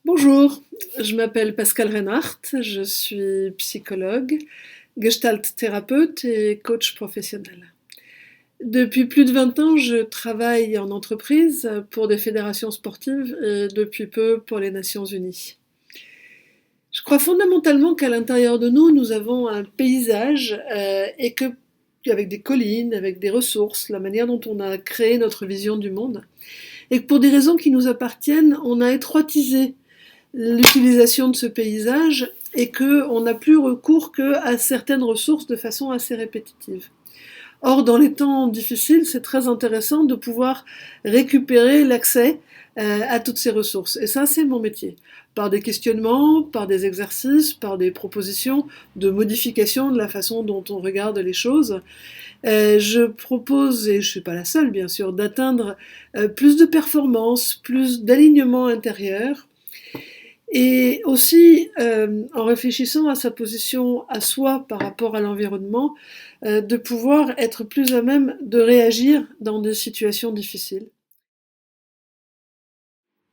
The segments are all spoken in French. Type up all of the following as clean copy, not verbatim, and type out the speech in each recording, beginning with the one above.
Bonjour, je m'appelle Pascal Reinhardt, je suis psychologue, gestalt thérapeute et coach professionnel. Depuis plus de 20 ans, je travaille en entreprise pour des fédérations sportives et depuis peu pour les Nations Unies. Je crois fondamentalement qu'à l'intérieur de nous, nous avons un paysage et que avec des collines, avec des ressources, la manière dont on a créé notre vision du monde, et que pour des raisons qui nous appartiennent, on a étroitisé l'utilisation de ce paysage et qu'on n'a plus recours qu'à certaines ressources de façon assez répétitive. Or, dans les temps difficiles, c'est très intéressant de pouvoir récupérer l'accès à toutes ces ressources. Et ça, c'est mon métier. Par des questionnements, par des exercices, par des propositions de modification de la façon dont on regarde les choses. Je propose, et je ne suis pas la seule bien sûr, d'atteindre plus de performance, plus d'alignement intérieur, et aussi, en réfléchissant à sa position à soi par rapport à l'environnement, de pouvoir être plus à même de réagir dans des situations difficiles.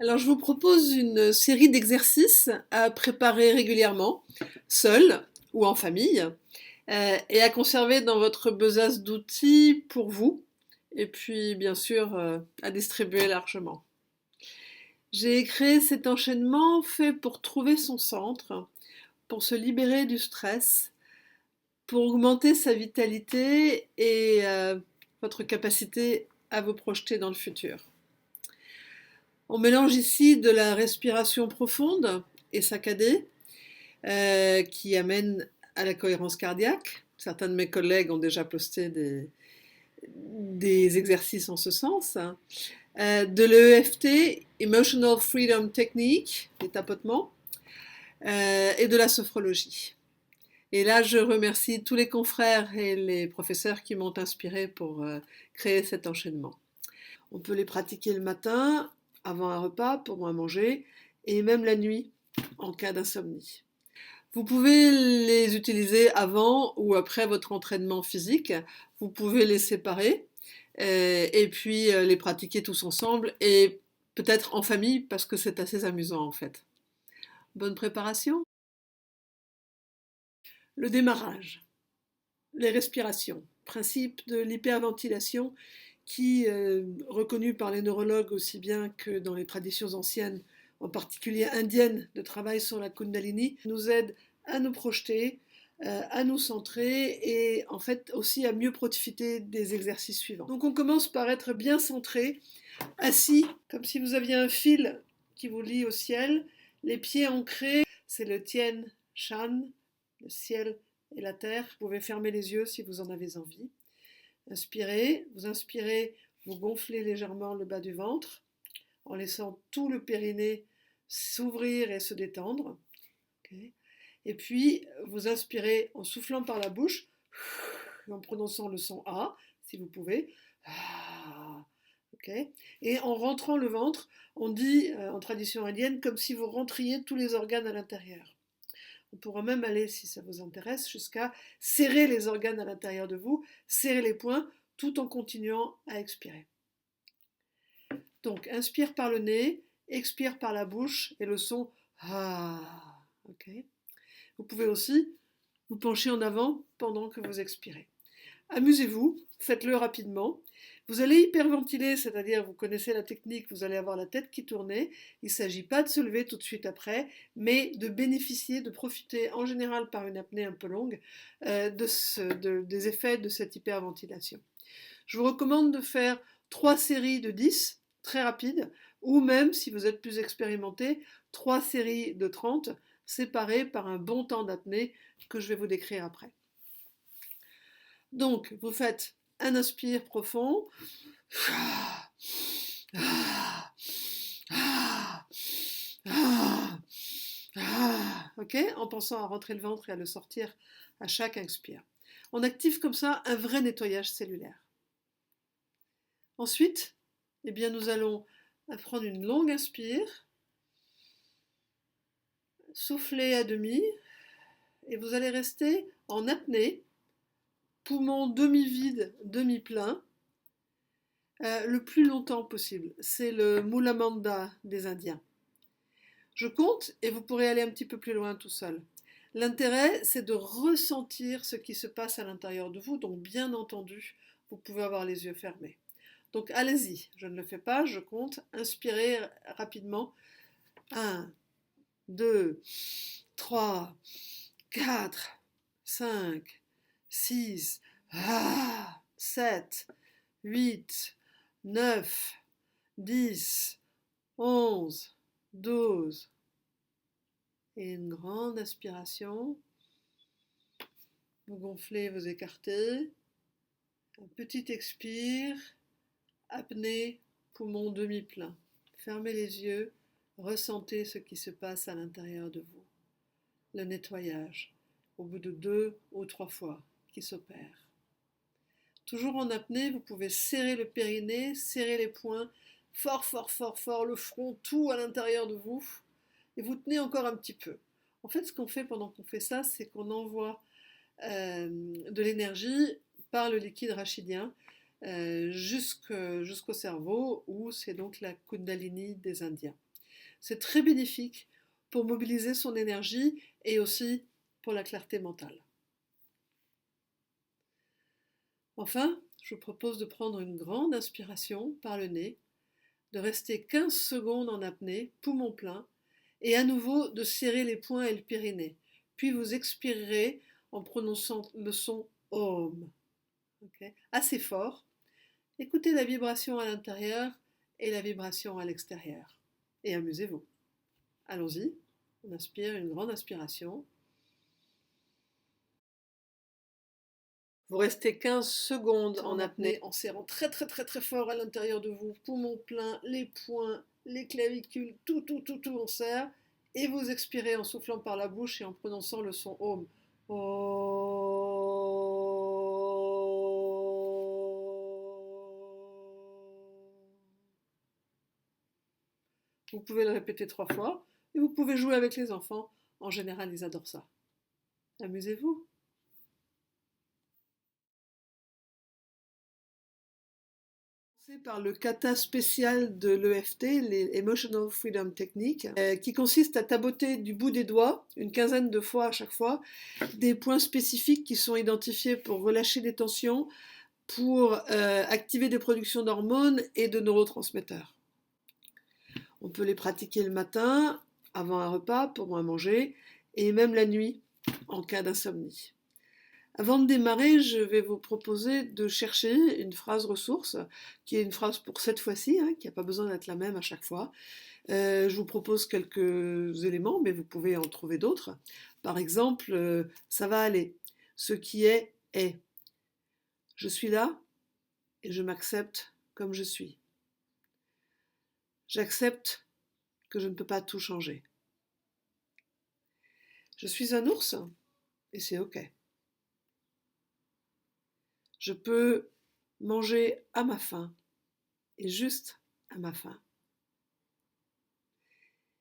Alors je vous propose une série d'exercices à préparer régulièrement, seul ou en famille, et à conserver dans votre besace d'outils pour vous, et puis bien sûr à distribuer largement. J'ai créé cet enchaînement fait pour trouver son centre, pour se libérer du stress, pour augmenter sa vitalité et votre capacité à vous projeter dans le futur. On mélange ici de la respiration profonde et saccadée qui amène à la cohérence cardiaque. Certains de mes collègues ont déjà posté des exercices en ce sens. De l'EFT, Emotional Freedom Technique, les tapotements, et de la sophrologie. Et là, je remercie tous les confrères et les professeurs qui m'ont inspiré pour créer cet enchaînement. On peut les pratiquer le matin, avant un repas, pour un manger, et même la nuit, en cas d'insomnie. Vous pouvez les utiliser avant ou après votre entraînement physique. Vous pouvez les séparer et puis les pratiquer tous ensemble et peut-être en famille parce que c'est assez amusant en fait. Bonne préparation. Le démarrage. Les respirations, principe de l'hyperventilation qui, reconnu par les neurologues aussi bien que dans les traditions anciennes, en particulier indiennes, de travail sur la Kundalini, nous aide à nous projeter, à nous centrer et en fait aussi à mieux profiter des exercices suivants. Donc on commence par être bien centré, assis, comme si vous aviez un fil qui vous lie au ciel, les pieds ancrés, c'est le Tien Shan, le ciel et la terre. Vous pouvez fermer les yeux si vous en avez envie. Inspirez, vous gonflez légèrement le bas du ventre en laissant tout le périnée s'ouvrir et se détendre. Okay. Et puis, vous inspirez en soufflant par la bouche, en prononçant le son A, si vous pouvez. Okay. Et en rentrant le ventre, on dit en tradition indienne comme si vous rentriez tous les organes à l'intérieur. On pourra même aller, si ça vous intéresse, jusqu'à serrer les organes à l'intérieur de vous, serrer les poings, tout en continuant à expirer. Donc, inspire par le nez, expire par la bouche, et le son ah. Okay. Vous pouvez aussi vous pencher en avant pendant que vous expirez. Amusez-vous, faites-le rapidement. Vous allez hyperventiler, c'est-à-dire vous connaissez la technique, vous allez avoir la tête qui tourne. Il ne s'agit pas de se lever tout de suite après, mais de bénéficier, de profiter en général par une apnée un peu longue des effets de cette hyperventilation. Je vous recommande de faire 3 séries de 10, très rapides, ou même, si vous êtes plus expérimenté, 3 séries de 30, séparées par un bon temps d'apnée que je vais vous décrire après. Donc, vous faites un inspire profond. Ok, en pensant à rentrer le ventre et à le sortir à chaque inspire. On active comme ça un vrai nettoyage cellulaire. Ensuite, eh bien, nous allons prendre une longue inspire, souffler à demi, et vous allez rester en apnée, poumon demi-vide, demi-plein, le plus longtemps possible. C'est le Mula Bandha des Indiens. Je compte et vous pourrez aller un petit peu plus loin tout seul. L'intérêt, c'est de ressentir ce qui se passe à l'intérieur de vous, donc bien entendu, vous pouvez avoir les yeux fermés. Donc allez-y, je ne le fais pas, je compte, inspirez rapidement. 1, 2, 3, 4, 5, 6, 7, 8, 9, 10, 11, 12. Et une grande aspiration. Vous gonflez, vous écartez. Un petit expire. Apnée, poumon demi-plein. Fermez les yeux. Ressentez ce qui se passe à l'intérieur de vous. Le nettoyage, au bout de 2 ou 3 fois, qui s'opère. Toujours en apnée, vous pouvez serrer le périnée, serrer les poings, fort, fort, fort, fort, le front, tout à l'intérieur de vous. Et vous tenez encore un petit peu. En fait, ce qu'on fait pendant qu'on fait ça, c'est qu'on envoie de l'énergie par le liquide rachidien jusqu'au cerveau, où c'est donc la Kundalini des Indiens. C'est très bénéfique pour mobiliser son énergie et aussi pour la clarté mentale. Enfin, je vous propose de prendre une grande inspiration par le nez, de rester 15 secondes en apnée, poumon plein, et à nouveau de serrer les poings et le périnée. Puis vous expirerez en prononçant le son OM. Okay, assez fort. Écoutez la vibration à l'intérieur et la vibration à l'extérieur. Et amusez-vous. Allons-y. On inspire, une grande inspiration. Vous restez 15 secondes en apnée en serrant très très très très fort à l'intérieur de vous, poumons pleins, les poings, les clavicules, tout on serre. Et vous expirez en soufflant par la bouche et en prononçant le son OM. Vous pouvez le répéter 3 fois et vous pouvez jouer avec les enfants. En général, ils adorent ça. Amusez-vous. C'est par le kata spécial de l'EFT, les Emotional Freedom Techniques, qui consiste à tapoter du bout des doigts, une quinzaine de fois à chaque fois, des points spécifiques qui sont identifiés pour relâcher des tensions, pour activer des productions d'hormones et de neurotransmetteurs. On peut les pratiquer le matin, avant un repas, pour un manger, et même la nuit, en cas d'insomnie. Avant de démarrer, je vais vous proposer de chercher une phrase ressource, qui est une phrase pour cette fois-ci, qui n'a pas besoin d'être la même à chaque fois. Je vous propose quelques éléments, mais vous pouvez en trouver d'autres. Par exemple, ça va aller. Ce qui est, est. Je suis là et je m'accepte comme je suis. J'accepte que je ne peux pas tout changer. Je suis un ours et c'est OK. Je peux manger à ma faim et juste à ma faim.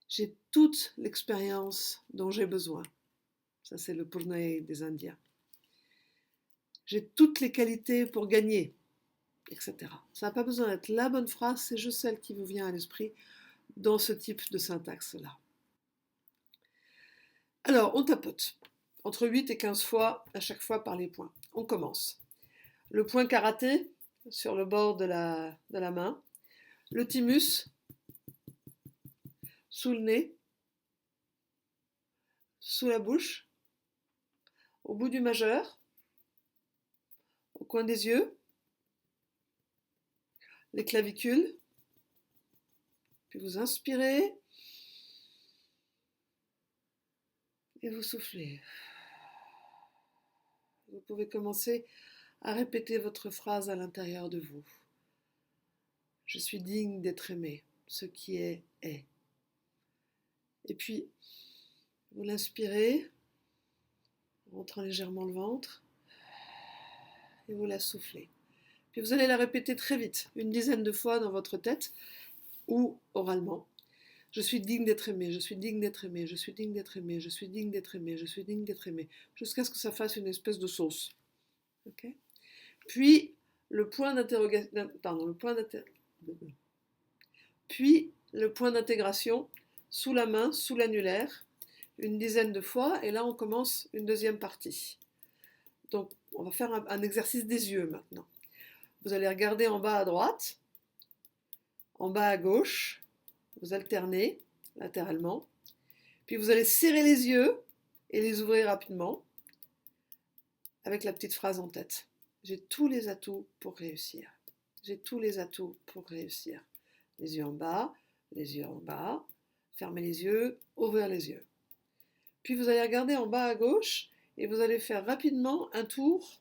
J'ai toute l'expérience dont j'ai besoin. Ça, c'est le Purnai des Indiens. J'ai toutes les qualités pour gagner, etc. Ça n'a pas besoin d'être la bonne phrase, c'est juste celle qui vous vient à l'esprit dans ce type de syntaxe-là. Alors, on tapote. Entre 8 et 15 fois, à chaque fois par les points. On commence. Le point karaté sur le bord de la main, le thymus sous le nez, sous la bouche, au bout du majeur, au coin des yeux, les clavicules, puis vous inspirez et vous soufflez. Vous pouvez commencer à répéter votre phrase à l'intérieur de vous. Je suis digne d'être aimé. Ce qui est, est. Et puis, vous l'inspirez, rentrant légèrement le ventre, et vous la soufflez. Puis vous allez la répéter très vite, une dizaine de fois dans votre tête ou oralement. Je suis digne d'être aimé, je suis digne d'être aimé, je suis digne d'être aimé, je suis digne d'être aimé, je suis digne d'être aimé, jusqu'à ce que ça fasse une espèce de sauce. Okay. Puis le point d'intégration, puis le point d'intégration, sous la main, sous l'annulaire, une dizaine de fois, et là on commence une deuxième partie. Donc on va faire un exercice des yeux maintenant. Vous allez regarder en bas à droite, en bas à gauche, vous alternez latéralement, puis vous allez serrer les yeux et les ouvrir rapidement avec la petite phrase en tête. J'ai tous les atouts pour réussir. J'ai tous les atouts pour réussir. Les yeux en bas, fermez les yeux, ouvrir les yeux. Puis vous allez regarder en bas à gauche et vous allez faire rapidement un tour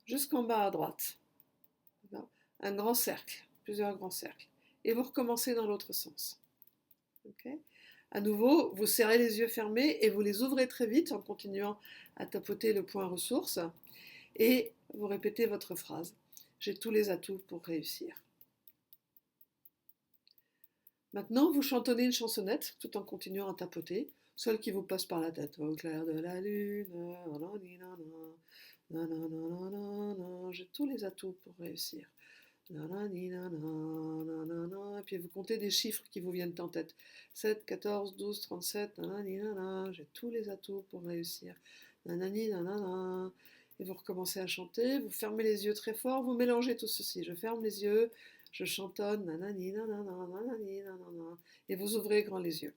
jusqu'en bas à droite. Un grand cercle, plusieurs grands cercles. Et vous recommencez dans l'autre sens. Okay. À nouveau, vous serrez les yeux fermés et vous les ouvrez très vite en continuant à tapoter le point ressources. Et vous répétez votre phrase. J'ai tous les atouts pour réussir. Maintenant, vous chantonnez une chansonnette tout en continuant à tapoter, celle qui vous passe par la tête. Au clair de la lune, j'ai tous les atouts pour réussir. Et puis vous comptez des chiffres qui vous viennent en tête. 7, 14, 12, 37, j'ai tous les atouts pour réussir. Et vous recommencez à chanter, vous fermez les yeux très fort, vous mélangez tout ceci. Je ferme les yeux, je chantonne, et vous ouvrez grand les yeux.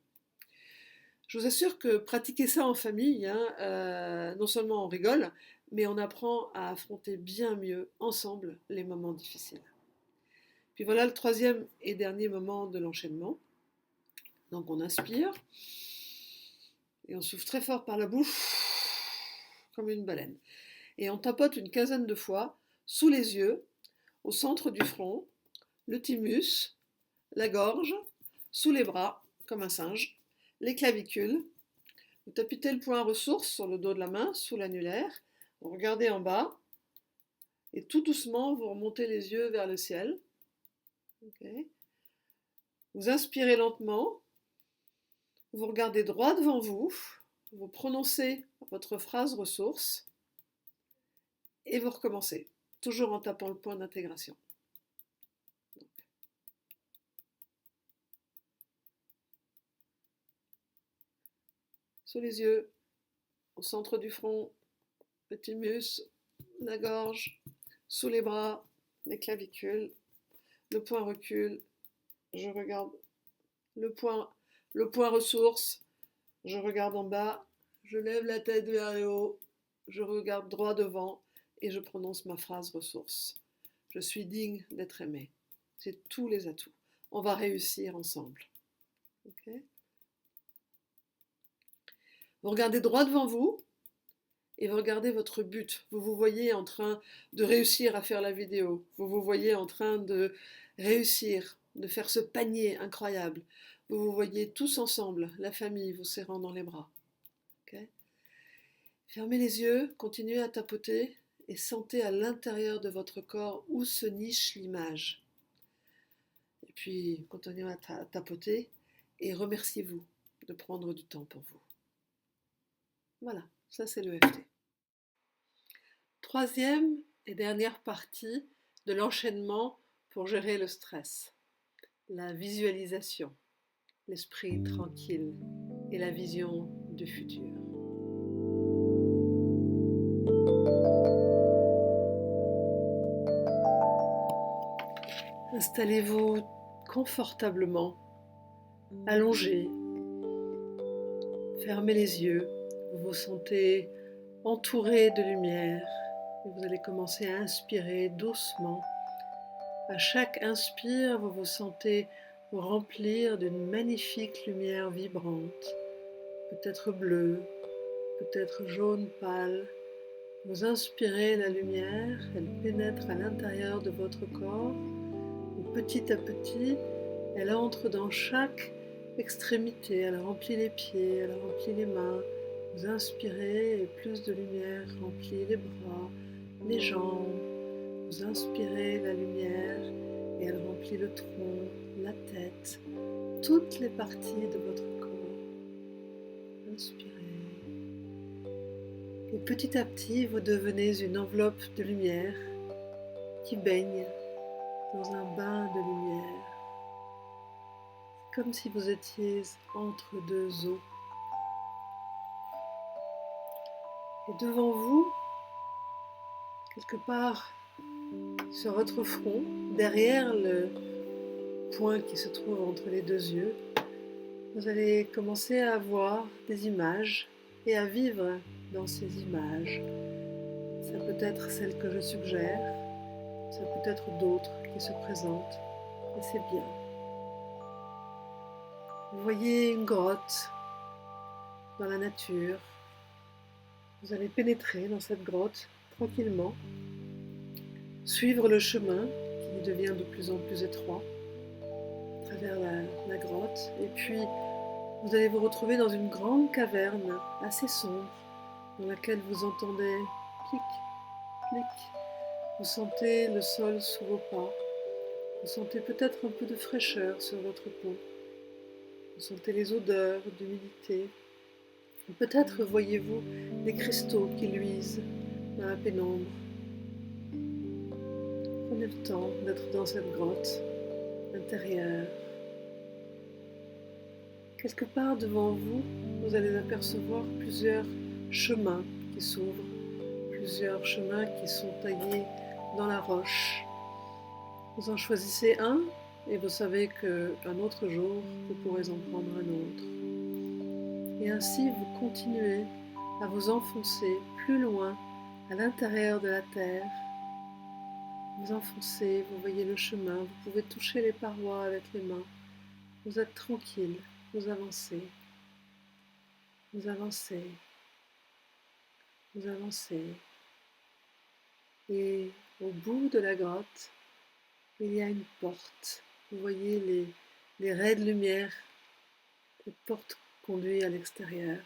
Je vous assure que pratiquer ça en famille, non seulement on rigole, mais on apprend à affronter bien mieux ensemble les moments difficiles. Puis voilà le troisième et dernier moment de l'enchaînement. Donc on inspire et on souffle très fort par la bouche comme une baleine. Et on tapote une quinzaine de fois sous les yeux, au centre du front, le thymus, la gorge, sous les bras comme un singe, les clavicules. Vous tapitez le point ressource sur le dos de la main, sous l'annulaire. Vous regardez en bas et tout doucement vous remontez les yeux vers le ciel. Okay. Vous inspirez lentement, vous regardez droit devant vous, vous prononcez votre phrase ressource et vous recommencez, toujours en tapant le point d'intégration. Sous les yeux, au centre du front, le thymus, la gorge, sous les bras, les clavicules, le point recule, je regarde le point ressource, je regarde en bas, je lève la tête vers le haut, je regarde droit devant et je prononce ma phrase ressource. Je suis digne d'être aimé. J'ai tous les atouts. On va réussir ensemble. Okay. Vous regardez droit devant vous et vous regardez votre but. Vous vous voyez en train de réussir à faire la vidéo. Vous vous voyez en train de réussir, de faire ce panier incroyable. Vous vous voyez tous ensemble, la famille, vous serrant dans les bras. Okay. Fermez les yeux, continuez à tapoter et sentez à l'intérieur de votre corps où se niche l'image. Et puis, continuez à tapoter et remerciez-vous de prendre du temps pour vous. Voilà, ça c'est l'EFT. Troisième et dernière partie de l'enchaînement pour gérer le stress. La visualisation, l'esprit tranquille et la vision du futur. Installez-vous confortablement, allongé, fermez les yeux, vous vous sentez entouré de lumière et vous allez commencer à inspirer doucement. À chaque inspire, vous vous sentez vous remplir d'une magnifique lumière vibrante, peut-être bleue, peut-être jaune pâle. Vous inspirez la lumière, elle pénètre à l'intérieur de votre corps et petit à petit, elle entre dans chaque extrémité, elle remplit les pieds, elle remplit les mains. Vous inspirez et plus de lumière remplit les bras, les jambes. Vous inspirez la lumière et elle remplit le tronc, la tête, toutes les parties de votre corps. Inspirez. Et petit à petit, vous devenez une enveloppe de lumière qui baigne dans un bain de lumière. comme si vous étiez entre deux eaux. Et devant vous, quelque part sur votre front, derrière le point qui se trouve entre les deux yeux, vous allez commencer à voir des images et à vivre dans ces images. Ça peut être celle que je suggère, ça peut être d'autres qui se présentent, et c'est bien. Vous voyez une grotte dans la nature. Vous allez pénétrer dans cette grotte tranquillement, suivre le chemin qui devient de plus en plus étroit à travers la grotte, et puis vous allez vous retrouver dans une grande caverne assez sombre dans laquelle vous entendez clic, clic. Vous sentez le sol sous vos pas, vous sentez peut-être un peu de fraîcheur sur votre peau, vous sentez les odeurs d'humidité. Peut-être voyez-vous des cristaux qui luisent dans la pénombre. Prenez le temps d'être dans cette grotte intérieure. Quelque part devant vous, vous allez apercevoir plusieurs chemins qui s'ouvrent, plusieurs chemins qui sont taillés dans la roche. Vous en choisissez un et vous savez qu'un autre jour, vous pourrez en prendre un autre. Et ainsi, vous continuez à vous enfoncer plus loin à l'intérieur de la terre. Vous enfoncez, vous voyez le chemin, vous pouvez toucher les parois avec les mains. Vous êtes tranquille, vous avancez, vous avancez, vous avancez. Et au bout de la grotte, il y a une porte. Vous voyez les raies de lumière. Cette porte conduit à l'extérieur.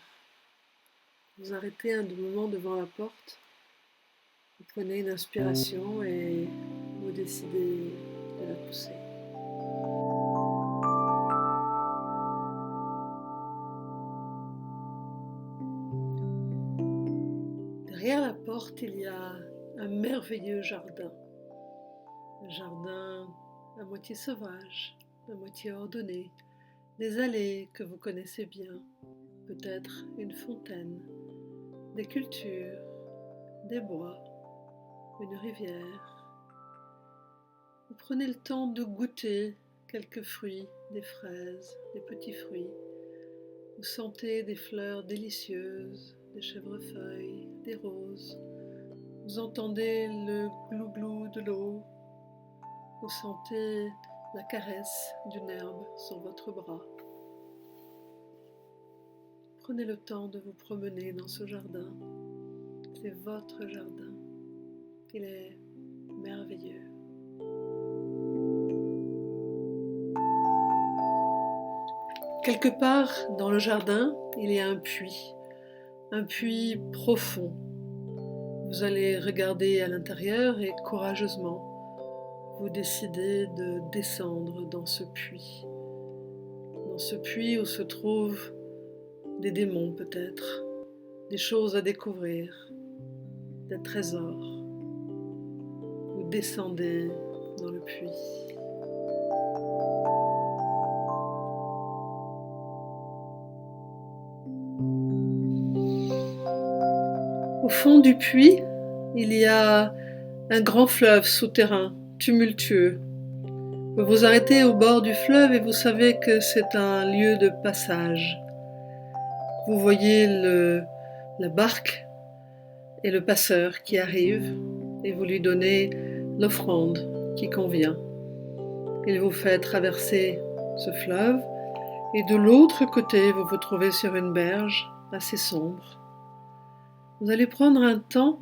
Vous arrêtez un moment devant la porte, vous prenez une inspiration et vous décidez de la pousser. Derrière la porte, il y a un merveilleux jardin. Un jardin à moitié sauvage, à moitié ordonné, des allées que vous connaissez bien, peut-être une fontaine, des cultures, des bois, une rivière. Vous prenez le temps de goûter quelques fruits, des fraises, des petits fruits. Vous sentez des fleurs délicieuses, des chèvrefeuilles, des roses. Vous entendez le glou-glou de l'eau. Vous sentez la caresse d'une herbe sur votre bras. Prenez le temps de vous promener dans ce jardin. C'est votre jardin. Il est merveilleux. Quelque part dans le jardin, il y a un puits profond. Vous allez regarder à l'intérieur et courageusement, vous décidez de descendre dans ce puits où se trouvent des démons peut-être, des choses à découvrir, des trésors. Vous descendez dans le puits. Au fond du puits, il y a un grand fleuve souterrain, tumultueux. Vous vous arrêtez au bord du fleuve et vous savez que c'est un lieu de passage. Vous voyez la barque et le passeur qui arrive et vous lui donnez l'offrande qui convient. Il vous fait traverser ce fleuve et de l'autre côté, vous vous trouvez sur une berge assez sombre. Vous allez prendre un temps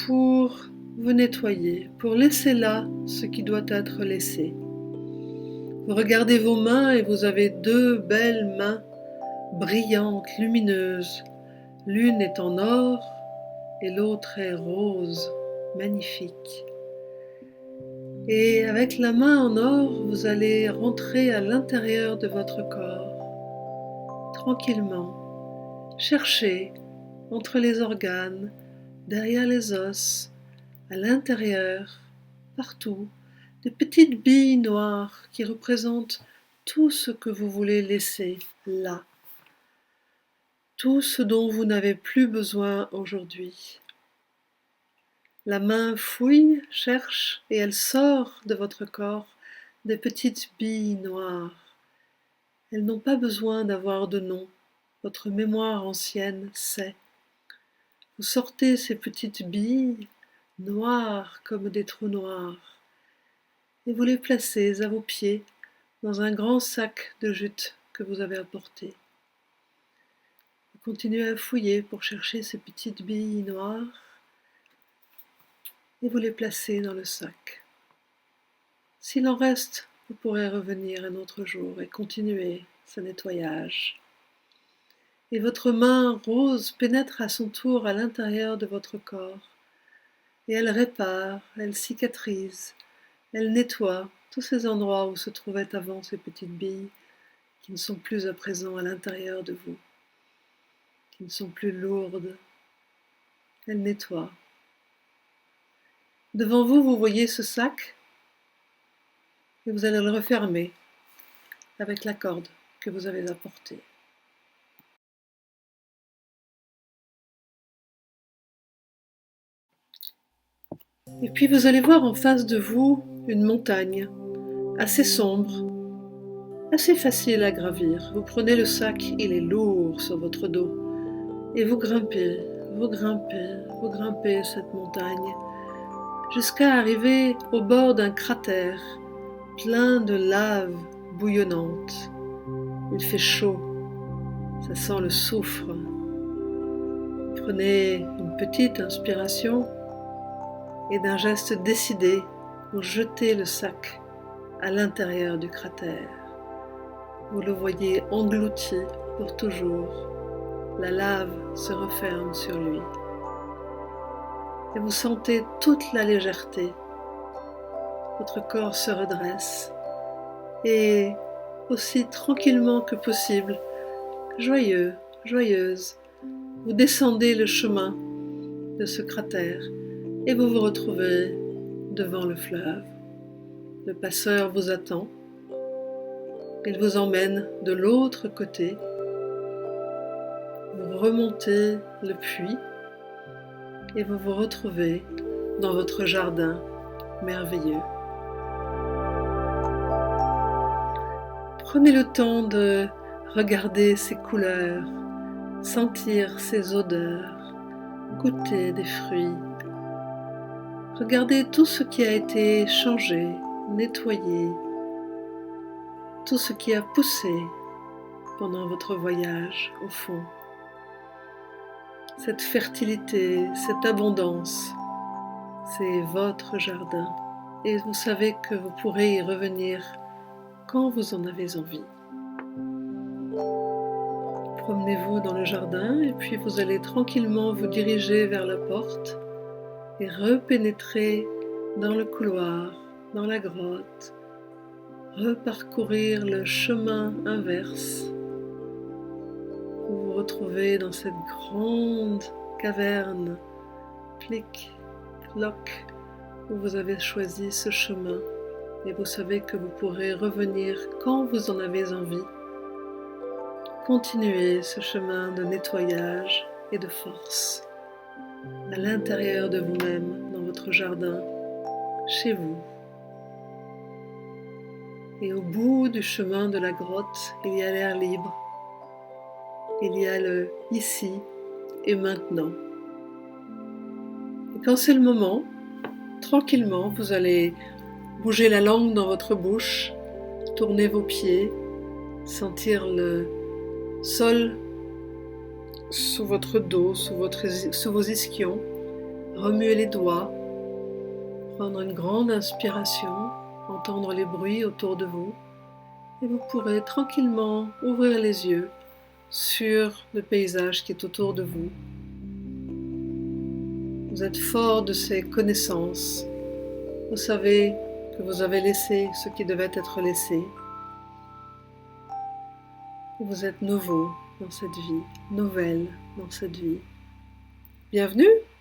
pour vous nettoyer, pour laisser là ce qui doit être laissé. Vous regardez vos mains et vous avez deux belles mains brillantes, lumineuses. L'une est en or et l'autre est rose, magnifique. Et avec la main en or, vous allez rentrer à l'intérieur de votre corps, tranquillement. Cherchez entre les organes, derrière les os, à l'intérieur, partout, des petites billes noires qui représentent tout ce que vous voulez laisser là, tout ce dont vous n'avez plus besoin aujourd'hui. La main fouille, cherche et elle sort de votre corps des petites billes noires. Elles n'ont pas besoin d'avoir de nom, votre mémoire ancienne sait. Vous sortez ces petites billes noires comme des trous noirs et vous les placez à vos pieds dans un grand sac de jute que vous avez apporté. Vous continuez à fouiller pour chercher ces petites billes noires et vous les placez dans le sac. S'il en reste, vous pourrez revenir un autre jour et continuer ce nettoyage. Et votre main rose pénètre à son tour à l'intérieur de votre corps et elle répare, elle cicatrise, elle nettoie tous ces endroits où se trouvaient avant ces petites billes qui ne sont plus à présent à l'intérieur de vous, qui ne sont plus lourdes. Elle nettoie. Devant vous, vous voyez ce sac et vous allez le refermer avec la corde que vous avez apportée. Et puis vous allez voir en face de vous une montagne assez sombre, assez facile à gravir. Vous prenez le sac, il est lourd sur votre dos et vous grimpez, vous grimpez, vous grimpez cette montagne jusqu'à arriver au bord d'un cratère plein de lave bouillonnante. Il fait chaud, ça sent le soufre. Prenez une petite inspiration et d'un geste décidé, vous jetez le sac à l'intérieur du cratère. Vous le voyez englouti pour toujours. La lave se referme sur lui. Et vous sentez toute la légèreté. Votre corps se redresse et aussi tranquillement que possible, joyeux, joyeuse, vous descendez le chemin de ce cratère et vous vous retrouvez devant le fleuve. Le passeur vous attend. Il vous emmène de l'autre côté. Vous remontez le puits et vous vous retrouvez dans votre jardin merveilleux. Prenez le temps de regarder ces couleurs, sentir ces odeurs, goûter des fruits. Regardez tout ce qui a été changé, nettoyé, tout ce qui a poussé pendant votre voyage au fond. Cette fertilité, cette abondance, c'est votre jardin et vous savez que vous pourrez y revenir quand vous en avez envie. Promenez-vous dans le jardin et puis vous allez tranquillement vous diriger vers la porte et repénétrer dans le couloir, dans la grotte, reparcourir le chemin inverse. Vous vous retrouvez dans cette grande caverne, plic, ploc, où vous avez choisi ce chemin et vous savez que vous pourrez revenir quand vous en avez envie. Continuez ce chemin de nettoyage et de force à l'intérieur de vous-même, dans votre jardin, chez vous. Et au bout du chemin de la grotte, il y a l'air libre. Il y a le ici et maintenant. Et quand c'est le moment, tranquillement, vous allez bouger la langue dans votre bouche, tourner vos pieds, sentir le sol sous votre dos, sous vos ischions, remuer les doigts, prendre une grande inspiration, entendre les bruits autour de vous, et vous pourrez tranquillement ouvrir les yeux sur le paysage qui est autour de vous. Vous êtes fort de ces connaissances. Vous savez que vous avez laissé ce qui devait être laissé. Vous êtes nouveau dans cette vie, nouvelle dans cette vie. Bienvenue!